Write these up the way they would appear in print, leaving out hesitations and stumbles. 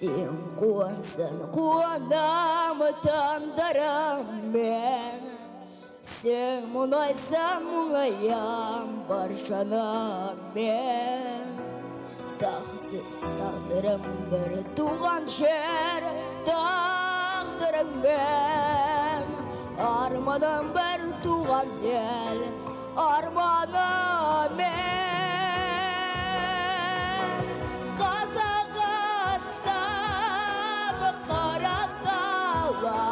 Сен қуансаң қуанамы таңдарым мен, сен мұңайсаң мұңаям бар жаным мен. Тағдырым бір туған жер, тағдырым мен, арманым бір туған ел, арманым мен. Қазақстан қаратауға,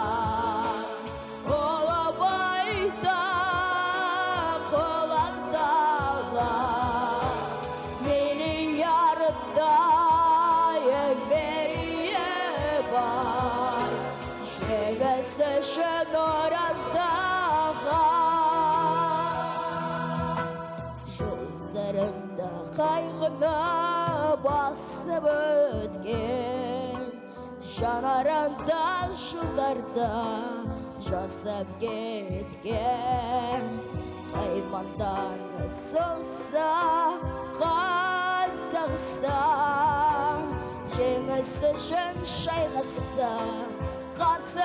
қолы байтақ қолаңдауға, миллиардтай берие бар, жеңіс үшін орындаған. Жолдарында қайғыны басып өткен, жанарында жылдарда жасап кеткен. Аймандан соқса Қазақстан, жеңіс үшін шайқаста қасы